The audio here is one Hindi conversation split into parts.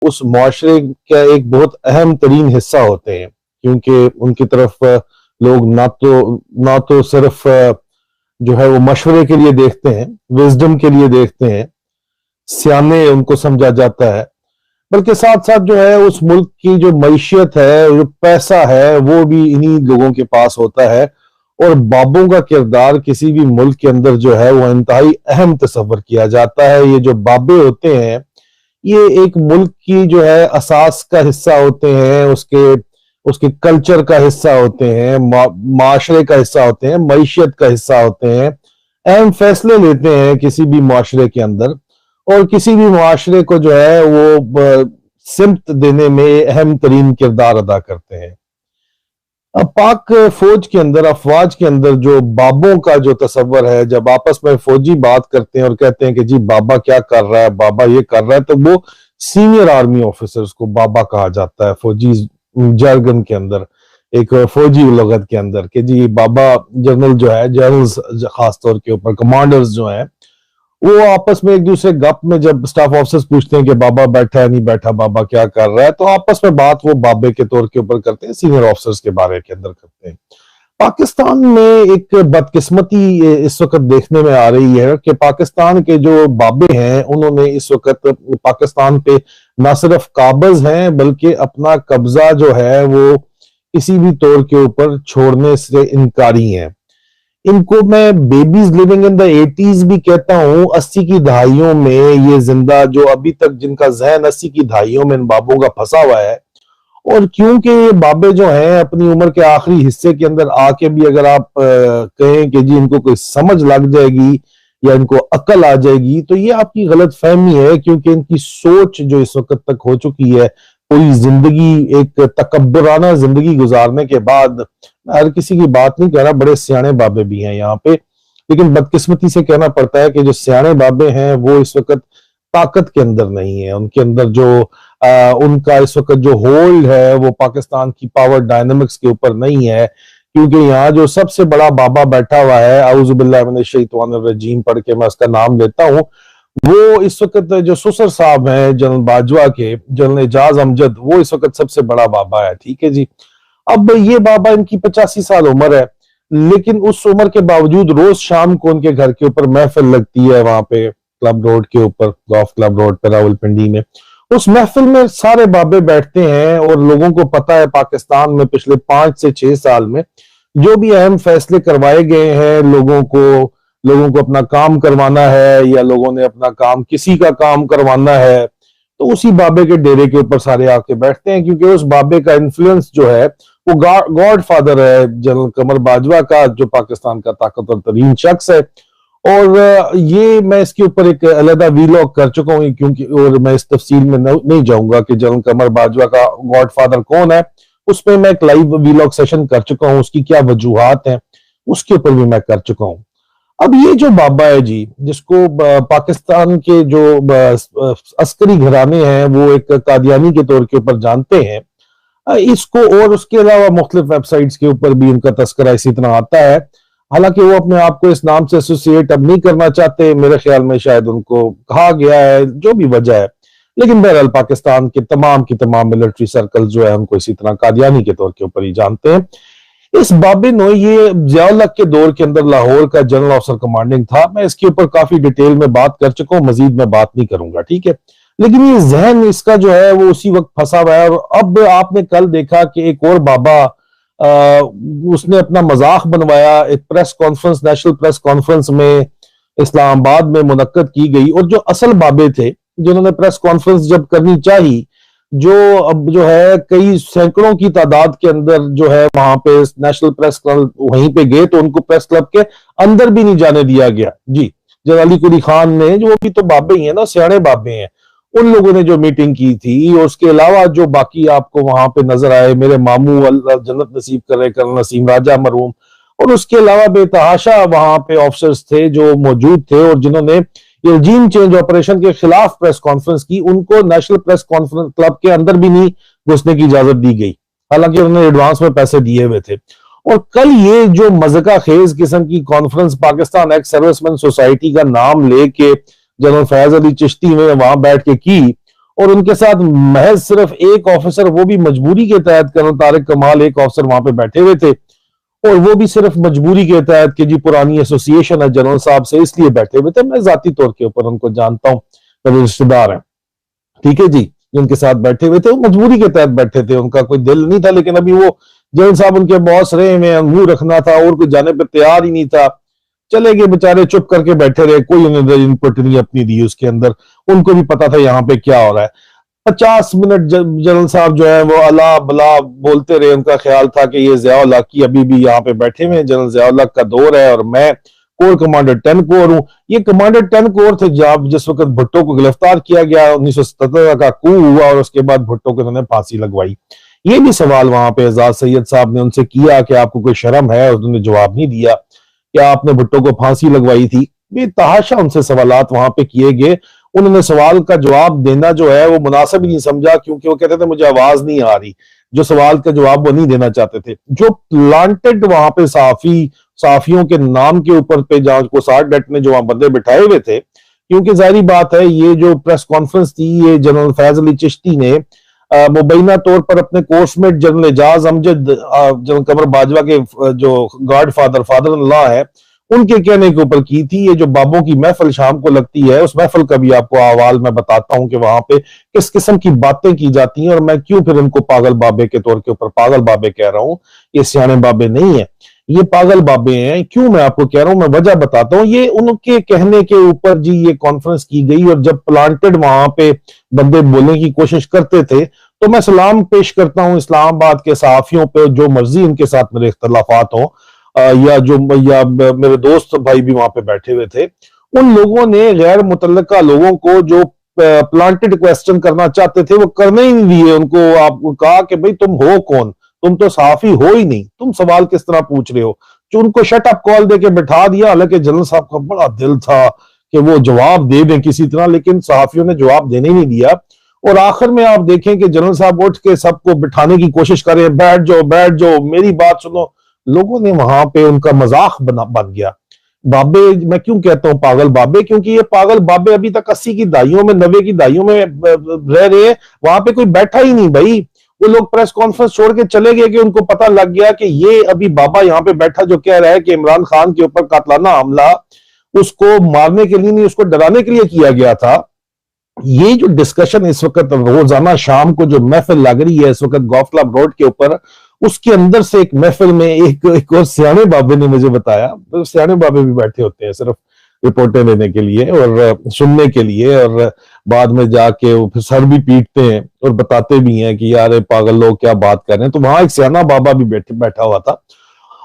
उस मुआशरे का एक बहुत अहम तरीन हिस्सा होते हैं, क्योंकि उनकी तरफ लोग ना तो सिर्फ जो है वो मशवरे के लिए देखते हैं, विजडम के लिए देखते हैं, सियाने उनको समझा जाता है, बल्कि साथ साथ जो है उस मुल्क की जो मईशत है, जो पैसा है, वो भी इन्हीं लोगों के पास होता है। और बाबों का किरदार किसी भी मुल्क के अंदर जो है वो इंतहाई अहम तस्वर किया जाता है। ये जो बाबे होते हैं, ये एक मुल्क की जो है असास का हिस्सा होते हैं, उसके उसके कल्चर का हिस्सा होते हैं, माशरे का हिस्सा होते हैं, मईशत का हिस्सा होते हैं, अहम फैसले लेते हैं किसी भी मुआशरे के अंदर, और किसी भी मुआशरे को जो है वो सिमत देने में अहम तरीन किरदार अदा करते हैं। अब पाक फौज के अंदर, अफवाज के अंदर जो बाबों का जो तस्वर है, जब आपस में फौजी बात करते हैं और कहते हैं कि जी बाबा क्या कर रहा है, बाबा ये कर रहा है, तो वो सीनियर आर्मी ऑफिसर्स को बाबा कहा जाता है फौजी jargon के अंदर, एक फौजी लगत के अंदर, कि जी बाबा जनरल जो है, जनरल्स खासतौर के ऊपर कमांडर्स जो है, वो आपस में एक दूसरे गप में जब स्टाफ ऑफिसर्स पूछते हैं कि बाबा बैठा है नहीं बैठा, बाबा क्या कर रहा है, तो आपस में बात वो बाबे के तौर के ऊपर करते हैं, सीनियर ऑफिसर्स के बारे के अंदर करते हैं। पाकिस्तान में एक बदकिस्मती इस वक्त देखने में आ रही है कि पाकिस्तान के जो बाबे हैं, उन्होंने इस वक्त पाकिस्तान पे ना सिर्फ काबिज हैं, बल्कि अपना कब्जा जो है वो किसी भी तौर के ऊपर छोड़ने से इनकारी हैं। इनको मैं babies living in the 80s भी कहता हूं। 80 की दहाइयों में ये जिंदा, जो अभी तक जिनका जहन 80 की दहाइयों में इन बाबों का फंसा हुआ है, और क्योंकि ये बाबे जो हैं अपनी उम्र के आखिरी हिस्से के अंदर आके भी अगर आप कहें कि जी इनको कोई समझ लग जाएगी या इनको अकल आ जाएगी, तो ये आपकी गलत फहमी है, क्योंकि इनकी सोच जो इस वक्त तक हो चुकी है, पूरी जिंदगी एक तकब्बुराना जिंदगी गुजारने के बाद, हर किसी की बात नहीं कह रहा, बड़े सियाने बाबे भी हैं यहाँ पे, लेकिन बदकिस्मती से कहना पड़ता है कि जो सियाने बाबे हैं वो इस वक्त ताकत के अंदर नहीं है, उनके अंदर जो उनका इस वक्त जो होल्ड है वो पाकिस्तान की पावर डायनामिक्स के ऊपर नहीं है, क्योंकि यहाँ जो सबसे बड़ा बाबा बैठा हुआ है, औज़ुबिल्लाहि मिनश्शैतानिर्रजीम पढ़ के मैं उसका नाम लेता हूँ, वो इस वक्त जो सुसर साहब हैं जनरल बाजवा के, जनरल एजाज अमजद, वो इस वक्त सबसे बड़ा बाबा है। ठीक है जी। अब ये बाबा, इनकी 85 साल उम्र है, लेकिन उस उम्र के बावजूद रोज शाम को उनके घर के ऊपर महफिल लगती है, वहां पे क्लब रोड के ऊपर, गोल्फ क्लब रोड पे रावलपिंडी में। उस महफिल में सारे बाबे बैठते हैं, और लोगों को पता है पाकिस्तान में पिछले 5 से 6 साल में जो भी अहम फैसले करवाए गए हैं, लोगों को अपना काम करवाना है, या लोगों ने अपना काम, किसी का काम करवाना है, तो उसी बाबे के डेरे के ऊपर सारे आके बैठते हैं, क्योंकि उस बाबे का इन्फ्लुएंस जो है वो गॉड फादर है जनरल कमर बाजवा का, जो पाकिस्तान का ताकतवर तरीन शख्स है। और ये मैं इसके ऊपर एक अलग वीलॉग कर चुका हूँ, क्योंकि, और मैं इस तफसील में नहीं जाऊंगा कि जनरल कमर बाजवा का गॉड फादर कौन है, उसमें मैं एक लाइव वीलॉग सेशन कर चुका हूँ, उसकी क्या वजूहात हैं उसके ऊपर भी मैं कर चुका हूँ। अब ये जो बाबा है जी, जिसको पाकिस्तान के जो अस्करी घराने हैं वो एक कादियानी के तौर के ऊपर जानते हैं, इसको, और उसके अलावा मुख्तलिफ वेबसाइट्स के ऊपर भी इनका तस्करा इसी तरह आता है। हालांकि वो अपने आप को इस नाम से एसोसिएट अब नहीं करना चाहते, मेरे ख्याल में शायद उनको कहा गया है, जो भी वजह है, लेकिन बहरहाल पाकिस्तान के तमाम मिलिट्री सर्कल जो है उनको इसी तरह कादियानी के तौर के ऊपर ही जानते हैं। इस बाबे नो, ये ज़िया-उल हक के दौर के अंदर लाहौर का जनरल ऑफिसर कमांडिंग था। मैं इसके ऊपर काफी डिटेल में बात कर चुका हूं, मजीद में बात नहीं करूंगा, ठीक है। लेकिन ये जहन इसका जो है वो उसी वक्त फंसा हुआ है। और अब आपने कल देखा कि एक और बाबा, उसने अपना मजाक बनवाया, एक press conference, national press conference में इस्लामाबाद में मुनक्कद की गई, और जो असल बाबे थे जिन्होंने प्रेस कॉन्फ्रेंस जब करनी चाहिए, जो अब जो है कई सैकड़ों की तादाद के अंदर जो है वहां पे नेशनल प्रेस क्लब वहीं पे गए, तो उनको प्रेस क्लब के अंदर भी नहीं जाने दिया गया जी। जनरल अली कुली खान ने, जो भी तो बाबे ही है ना, सियाने बाबे हैं, उन लोगों ने जो मीटिंग की थी, और उसके अलावा जो बाकी आपको वहां पे नजर आए, मेरे मामू अल्लाह जन्नत नसीब करे कर्नल नसीम राजा मरहूम, और उसके अलावा बेतहाशा वहां पे ऑफिसर्स थे जो मौजूद थे, और जिन्होंने ये रजीम चेंज ऑपरेशन के खिलाफ प्रेस कॉन्फ्रेंस की, उनको नेशनल प्रेस कॉन्फ्रेंस क्लब के अंदर भी नहीं घुसने की इजाजत दी गई, हालांकि उन्होंने एडवांस में पैसे दिए हुए थे। और कल ये जो मज़का खेज किस्म की conference Pakistan ex serviceman society का नाम लेके जनरल फैज अली चिश्ती ने वहां बैठ के की, और उनके साथ महज सिर्फ एक ऑफिसर, वो भी मजबूरी के तहत, कर्नल तारिक कमाल एक ऑफिसर वहां पे बैठे हुए थे, और वो भी सिर्फ मजबूरी के तहत कि जी पुरानी एसोसिएशन है जनरल साहब से, इसलिए बैठे हुए थे। मैं जाती तौर के ऊपर उनको जानता हूँ, मेरे रिश्तेदार हैं, ठीक है जी, जिनके साथ बैठे हुए थे वो मजबूरी के तहत बैठे थे, उनका कोई दिल नहीं था, लेकिन अभी वो जनरल साहब उनके बॉस रहे में मुंह रखना था और कोई जाने पर तैयार ही नहीं था, चले गए बेचारे, चुप करके बैठे रहे, कोई उन्होंने इनपुट नहीं अपनी दी उसके अंदर। उनको भी पता था यहाँ पे क्या हो रहा है। 50 मिनट जनरल साहब जो है वो अला बला बोलते रहे, उनका ख्याल था कि ये ज़िया-उल हक की अभी भी यहाँ पे बैठे हुए हैं, जनरल ज़िया-उल हक का दौर है और मैं कोर कमांडर 10 कोर हूँ। ये कमांडर 10 कोर थे जब जिस वक्त भुट्टो को गिरफ्तार किया गया, 1977 का कू हुआ और उसके बाद भुट्टो को उन्होंने फांसी लगवाई। ये भी सवाल वहां पे एजाज सैयद साहब ने उनसे किया कि आपको कोई शर्म है, उन्होंने जवाब नहीं दिया। क्या आपने भुट्टो को फांसी लगवाई थी? बेतहाशा उनसे सवालात वहां पे किए गए। उन्होंने सवाल का जवाब देना जो है वो मुनासिब ही नहीं समझा, क्योंकि वो कहते थे मुझे आवाज नहीं आ रही, जो सवाल का जवाब वो नहीं देना चाहते थे। जो प्लांटेड वहां पे साफियों के नाम के ऊपर पे जहां को साठ ने जो वहां बंदे बिठाए हुए थे, क्योंकि जाहिर बात है ये जो प्रेस कॉन्फ्रेंस थी ये जनरल फैज अली चिश्ती ने मुबैना तौर पर अपने coursemate general Ejaz Amjad, general Qamar Bajwa के जो गॉड फादर इन लॉ है, उनके कहने के ऊपर की थी। ये जो बाबों की महफिल शाम को लगती है, उस महफिल का भी आपको अहवाल मैं बताता हूं कि वहां पे किस किस्म की बातें की जाती हैं और मैं क्यों फिर इनको पागल बाबे के तौर के ऊपर पागल बाबे कह रहा हूं। ये सियाने बाबे नहीं है, ये पागल बाबे हैं। क्यों मैं आपको कह रहा हूं, मैं वजह बताता हूं। ये उनके कहने के ऊपर जी ये कॉन्फ्रेंस की गई और जब प्लांटेड वहां पे बंदे बोलने की कोशिश करते थे तो मैं सलाम पेश करता हूं इस्लामाबाद के सहाफियों पे, जो मर्जी इनके साथ मेरे इख्तलाफात हो, या मेरे दोस्त भाई भी वहां पे बैठे हुए थे, उन लोगों ने गैर मुतल्लका लोगों को जो प्लांटेड क्वेश्चन करना चाहते थे वो करने ही नहीं दिए। उनको आपको कहा कि भाई तुम हो कौन, तुम तो सहाफी हो ही नहीं, तुम सवाल किस तरह पूछ रहे हो। जो उनको शट अप कॉल देके बिठा दिया, हालांकि जनरल साहब का बड़ा दिल था कि वो जवाब दे दें किसी तरह, लेकिन सहाफियों ने जवाब देने ही नहीं दिया। और आखिर में आप देखें कि जनरल साहब उठ के सबको बिठाने की कोशिश करें, बैठ जाओ मेरी बात सुनो, लोगों ने वहां पे उनका मजाक बन गया। बाबे, मैं क्यों कहता हूं पागल बाबे, क्योंकि ये पागल बाबे अभी तक 80 की दहाइयों में 90 की दहाइयों में रह रहे हैं, वहां पे कोई बैठा ही नहीं भाई। वो लोग प्रेस कॉन्फ्रेंस छोड़ के चले गए कि उनको पता लग गया कि ये अभी बाबा यहाँ पे बैठा जो कह रहा है कि इमरान खान के ऊपर कातलाना हमला उसको मारने के लिए नहीं, उसको डराने के लिए किया गया था। ये जो डिस्कशन इस वक्त रोजाना शाम को जो महफिल लग रही है इस वक्त गॉल्फ क्लब रोड के ऊपर, उसके अंदर से एक महफिल में एक और सियाने बाबे ने मुझे बताया, तो सियाने बाबे भी बैठे होते हैं सिर्फ रिपोर्टें लेने के लिए और सुनने के लिए, और बाद में जाके वो सर भी पीटते हैं और बताते भी हैं कि यार पागल लोग क्या बात कर रहे हैं। तो वहां एक सियाना बाबा भी बैठा हुआ था।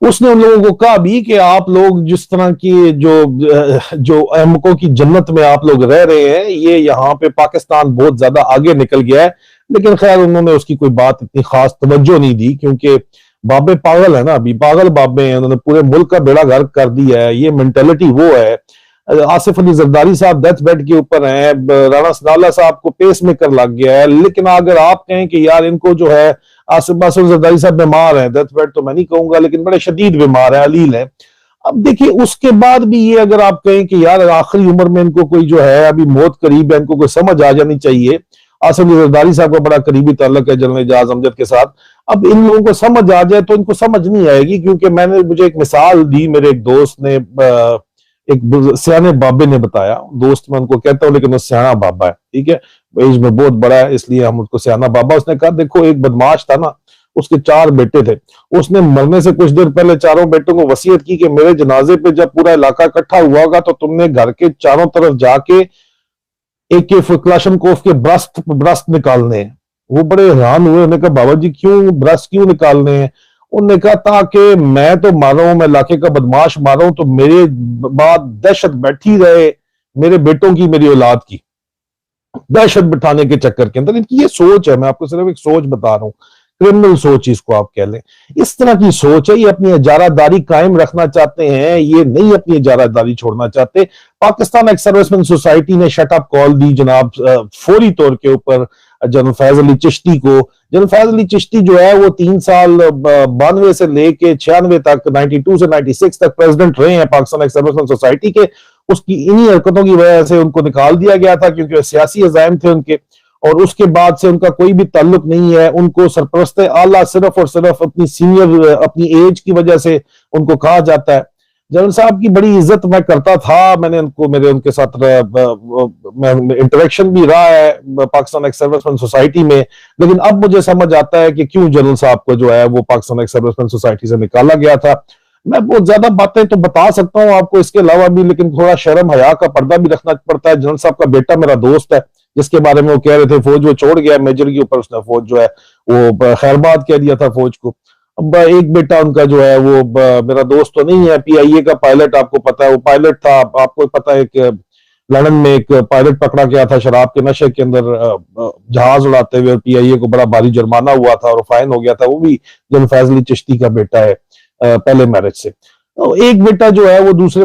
उसने उन लोगों को कहा भी कि आप लोग जिस तरह की जो अहमकों की जन्नत में आप लोग रह रहे हैं, ये यहाँ पे पाकिस्तान बहुत ज्यादा आगे निकल गया है। लेकिन खैर उन्होंने उसकी कोई बात इतनी खास तवज्जो नहीं दी, क्योंकि बाबे पागल है ना, अभी पागल बाबे हैं, उन्होंने पूरे मुल्क का बेड़ा गर्क कर दिया है। ये मेंटेलिटी वो है। आसिफ अली जरदारी साहब डेथ बेड के ऊपर हैं, राणा सनाउल्लाह साहब को पेस मेकर लग गया है, लेकिन अगर आप कहें कि यार इनको जो है आसिफ जरदारी साहब बीमार हैं, डेथ बेड तो मैं नहीं कहूंगा लेकिन बड़े शदीद बीमार है, अलील है। अब देखिए उसके बाद भी ये अगर आप कहें कि यार आखिरी उम्र में इनको कोई जो है अभी मौत करीब है, इनको कोई समझ आ जानी चाहिए। आसिफ अली जरदारी साहब का बड़ा करीबी ताल्लुक है जनरल एजाज अमजद के साथ। अब इन लोगों को समझ आ जाए तो इनको समझ नहीं आएगी, क्योंकि मुझे एक मिसाल दी मेरे एक दोस्त ने, एक सियाने बाबे ने बताया। दोस्त मैं उनको कहता हूँ लेकिन वो सियाना बाबा है, ठीक है, एज में बहुत बड़ा है इसलिए हम उसको सियाना बाबा। उसने कहा देखो एक बदमाश था ना, उसके 4 बेटे थे, उसने मरने से कुछ देर पहले चारों बेटों को वसीयत की कि मेरे जनाजे पे जब पूरा इलाका इकट्ठा हुआ होगा तो तुमने घर के चारों तरफ जाके एक क्लाशनकोफ के ब्रस्ट निकालने हैं। वो बड़े हैरान हुए, उन्होंने कहा बाबा जी क्यों ब्रस्ट क्यों निकालने हैं? उन्होंने कहा ताकि मैं तो मारा हूं, मैं इलाके का बदमाश मारा हूं, तो मेरे बाद दहशत बैठी रहे मेरे बेटों की, मेरी औलाद की दहशत बिठाने के चक्कर के अंदर। इनकी ये सोच है, मैं आपको सिर्फ एक सोच बता रहा हूं, क्रिमिनल सोच इसको आप कह लें। इस तरह की सोच है, ये अपनी इजारादारी कायम रखना चाहते हैं, ये नहीं अपनी इजारादारी छोड़ना चाहते। पाकिस्तान एक्स सर्विसमैन सोसाइटी ने शटअप कॉल दी जनाब फौरी तौर के ऊपर जनरल फैज अली चिश्ती को। जनरल फैज अली चिश्ती जो है वो 3 साल 92 से लेके 96 तक, 92 से 96 तक प्रेसिडेंट रहे हैं पाकिस्तान एक्स सर्विसमैन सोसाइटी के। उसकी इन्हीं हरकतों की वजह से उनको निकाल दिया गया था, क्योंकि सियासी अज़ाइम थे उनके। और उसके बाद से उनका कोई भी ताल्लुक नहीं है। उनको सरपरस्त आला सिर्फ और सिर्फ अपनी सीनियर, अपनी एज की वजह से उनको कहा जाता है। जनरल साहब की बड़ी इज्जत मैं करता था, मैंने उनको, मेरे उनके साथ इंटरेक्शन भी रहा है पाकिस्तान एक्स सर्विसमैन सोसाइटी में। लेकिन अब मुझे समझ आता है कि क्यों जनरल साहब को जो है वो पाकिस्तान एक्स सर्विसमैन सोसाइटी से निकाला गया था। मैं बहुत ज्यादा बातें तो बता सकता हूँ आपको इसके अलावा भी, लेकिन थोड़ा शर्म हया का पर्दा भी रखना पड़ता है। जनरल साहब का बेटा मेरा दोस्त है, जिसके बारे में वो कह रहे थे फौज वो छोड़ गया मेजर के ऊपर, उसने फौज जो है वो खैरबाद कह दिया था फौज को। अब एक बेटा उनका जो है वो मेरा दोस्त तो नहीं है, पीआईए का पायलट, आपको पता है वो पायलट था। आपको पता है कि लंदन में एक पायलट पकड़ा गया था शराब के नशे के अंदर जहाज उड़ाते हुए, और पीआईए को बड़ा भारी जुर्माना हुआ था और फाइन हो गया था। वो भी जनरल फैजल अली चिश्ती का बेटा है, पहले मैरिज से। तो एक बेटा जो है वो दूसरे